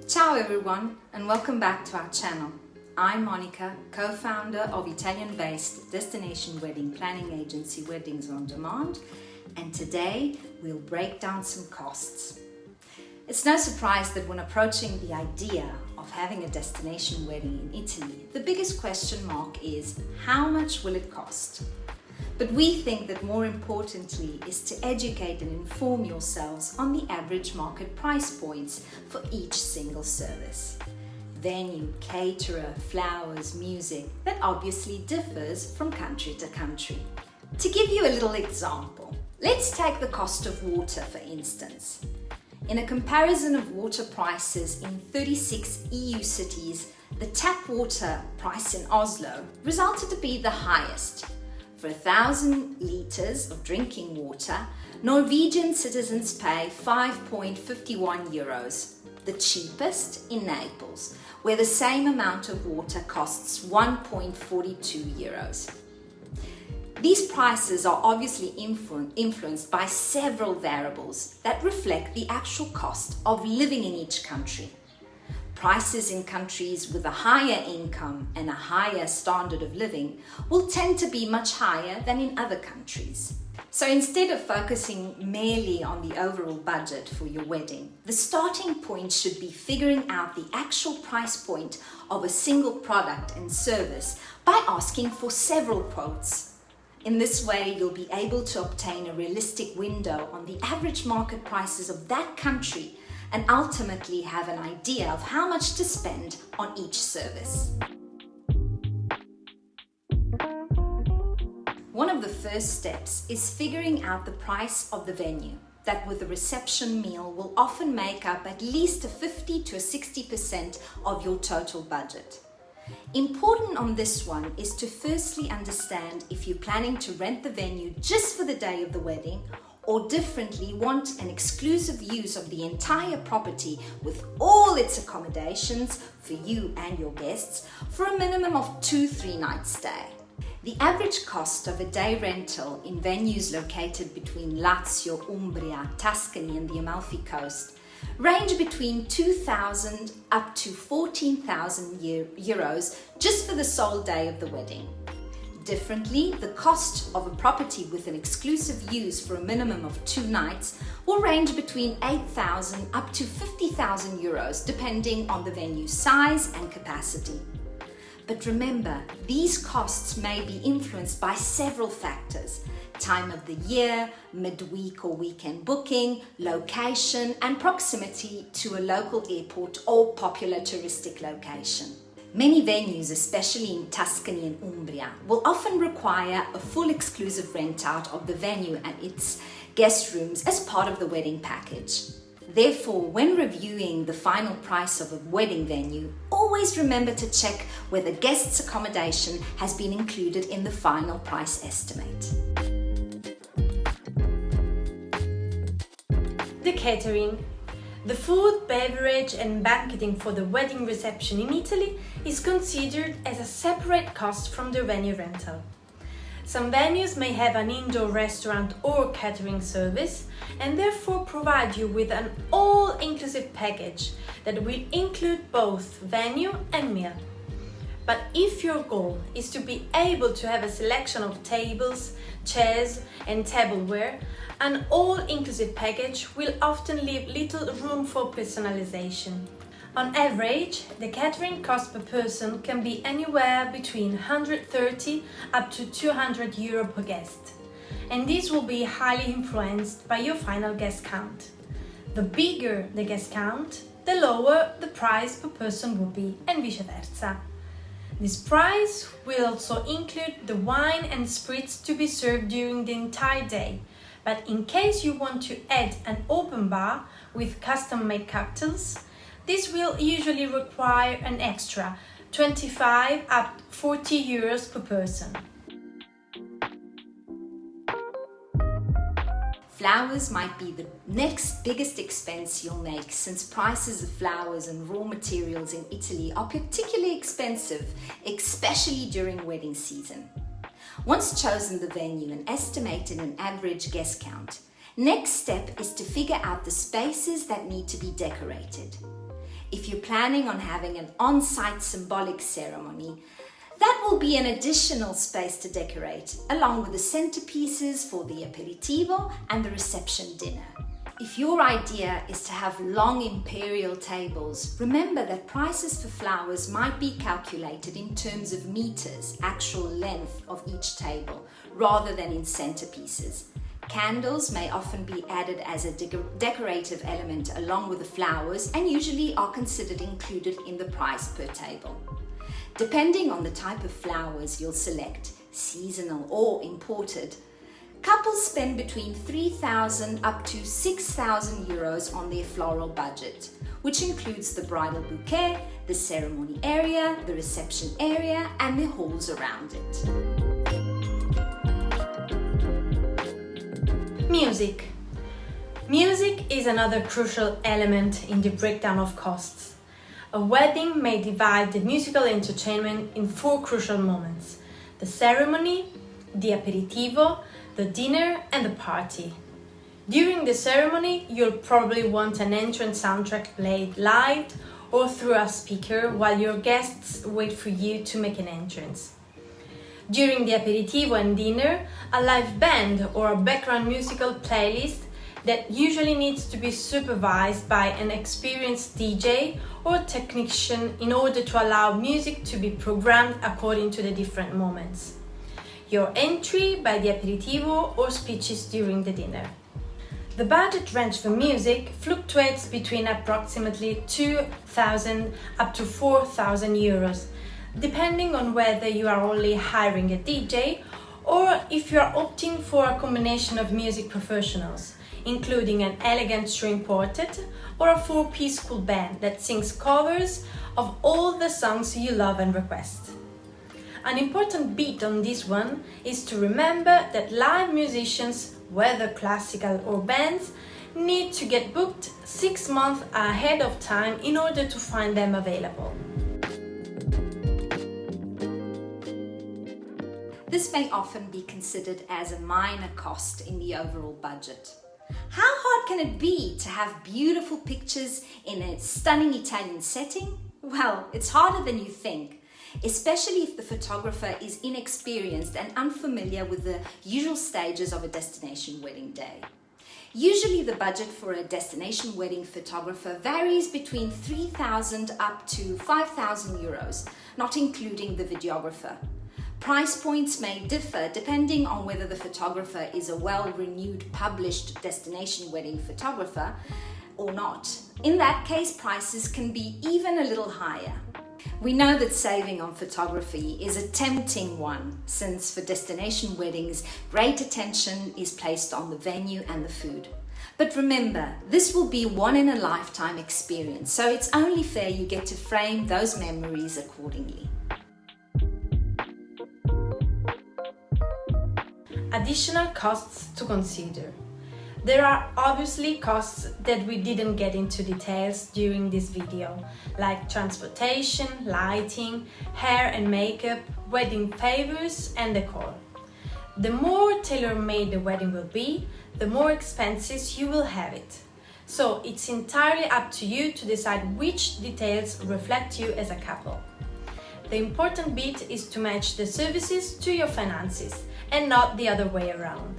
Ciao everyone and welcome back to our channel. I'm Monica, co-founder of Italian-based destination wedding planning agency Weddings on Demand, and today we'll break down some costs. It's no surprise that when approaching the idea of having a destination wedding in Italy, the biggest question mark is how much will it cost? But we think that more importantly is to educate and inform yourselves on the average market price points for each single service. Venue, caterer, flowers, music, that obviously differs from country to country. To give you a little example, let's take the cost of water for instance. In a comparison of water prices in 36 EU cities, the tap water price in Oslo resulted to be the highest. For 1,000 litres of drinking water, Norwegian citizens pay 5.51 euros, the cheapest in Naples, where the same amount of water costs 1.42 euros. These prices are obviously influenced by several variables that reflect the actual cost of living in each country. Prices in countries with a higher income and a higher standard of living will tend to be much higher than in other countries. So instead of focusing merely on the overall budget for your wedding, the starting point should be figuring out the actual price point of a single product and service by asking for several quotes. In this way, you'll be able to obtain a realistic window on the average market prices of that country and ultimately have an idea of how much to spend on each service. One of the first steps is figuring out the price of the venue, that with the reception meal will often make up at least a 50 to 60% of your total budget. Important on this one is to firstly understand if you're planning to rent the venue just for the day of the wedding, or differently want an exclusive use of the entire property with all its accommodations for you and your guests for a minimum of 2-3 nights stay. The average cost of a day rental in venues located between Lazio, Umbria, Tuscany and the Amalfi Coast range between 2,000 up to 14,000 euros just for the sole day of the wedding. Differently, the cost of a property with an exclusive use for a minimum of 2 nights will range between 8,000 up to 50,000 euros depending on the venue size and capacity. But remember, these costs may be influenced by several factors: time of the year, midweek or weekend booking, location, and proximity to a local airport or popular touristic location. Many venues, especially in Tuscany and Umbria, will often require a full exclusive rent out of the venue and its guest rooms as part of the wedding package. Therefore, when reviewing the final price of a wedding venue, always remember to check whether guests' accommodation has been included in the final price estimate. The catering. The food, beverage and banqueting for the wedding reception in Italy is considered as a separate cost from the venue rental. Some venues may have an indoor restaurant or catering service and therefore provide you with an all-inclusive package that will include both venue and meal. But if your goal is to be able to have a selection of tables, chairs and tableware, an all-inclusive package will often leave little room for personalization. On average, the catering cost per person can be anywhere between 130 up to 200 euro per guest, and this will be highly influenced by your final guest count. The bigger the guest count, the lower the price per person will be, and vice versa. This price will also include the wine and spirits to be served during the entire day, but in case you want to add an open bar with custom-made cocktails, this will usually require an extra 25 up to 40 euros per person. Flowers might be the next biggest expense you'll make, since prices of flowers and raw materials in Italy are particularly expensive, especially during wedding season. Once chosen the venue and estimated an average guest count, next step is to figure out the spaces that need to be decorated. If you're planning on having an on-site symbolic ceremony, that will be an additional space to decorate, along with the centerpieces for the aperitivo and the reception dinner. If your idea is to have long imperial tables, remember that prices for flowers might be calculated in terms of meters, actual length of each table, rather than in centerpieces. Candles may often be added as a decorative element along with the flowers and usually are considered included in the price per table. Depending on the type of flowers you'll select, seasonal or imported, couples spend between 3,000 up to 6,000 euros on their floral budget, which includes the bridal bouquet, the ceremony area, the reception area, and the halls around it. Music. Music is another crucial element in the breakdown of costs. A wedding may divide the musical entertainment in 4 crucial moments: the ceremony, the aperitivo, the dinner, and the party. During the ceremony, you'll probably want an entrance soundtrack played live or through a speaker while your guests wait for you to make an entrance. During the aperitivo and dinner, a live band or a background musical playlist that usually needs to be supervised by an experienced DJ or technician in order to allow music to be programmed according to the different moments. Your entry by the aperitivo or speeches during the dinner. The budget range for music fluctuates between approximately 2,000 up to 4,000 euros, depending on whether you are only hiring a DJ or if you are opting for a combination of music professionals, including an elegant string quartet or a 4-piece school band that sings covers of all the songs you love and request. An important bit on this one is to remember that live musicians, whether classical or bands, need to get booked 6 months ahead of time in order to find them available. This may often be considered as a minor cost in the overall budget. How hard can it be to have beautiful pictures in a stunning Italian setting? Well, it's harder than you think, especially if the photographer is inexperienced and unfamiliar with the usual stages of a destination wedding day. Usually the budget for a destination wedding photographer varies between 3,000 up to 5,000 euros, not including the videographer. Price points may differ depending on whether the photographer is a well-renewed published destination wedding photographer or not. In that case, prices can be even a little higher. We know that saving on photography is a tempting one, since for destination weddings, great attention is placed on the venue and the food. But remember, this will be one-in-a-lifetime experience, so it's only fair you get to frame those memories accordingly. Additional costs to consider. There are obviously costs that we didn't get into details during this video, like transportation, lighting, hair and makeup, wedding favors, and decor. The more tailor-made the wedding will be, the more expenses you will have it. So it's entirely up to you to decide which details reflect you as a couple. The important bit is to match the services to your finances and not the other way around.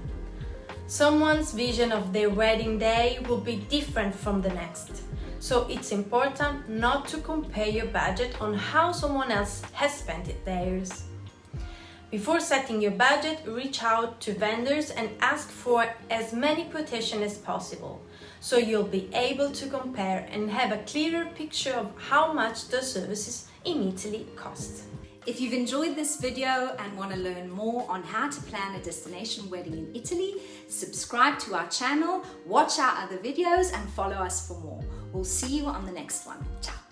Someone's vision of their wedding day will be different from the next, so it's important not to compare your budget on how someone else has spent theirs. Before setting your budget, reach out to vendors and ask for as many quotations as possible, so you'll be able to compare and have a clearer picture of how much the services in Italy cost. If you've enjoyed this video and want to learn more on how to plan a destination wedding in Italy, subscribe to our channel, watch our other videos and follow us for more. We'll see you on the next one. Ciao!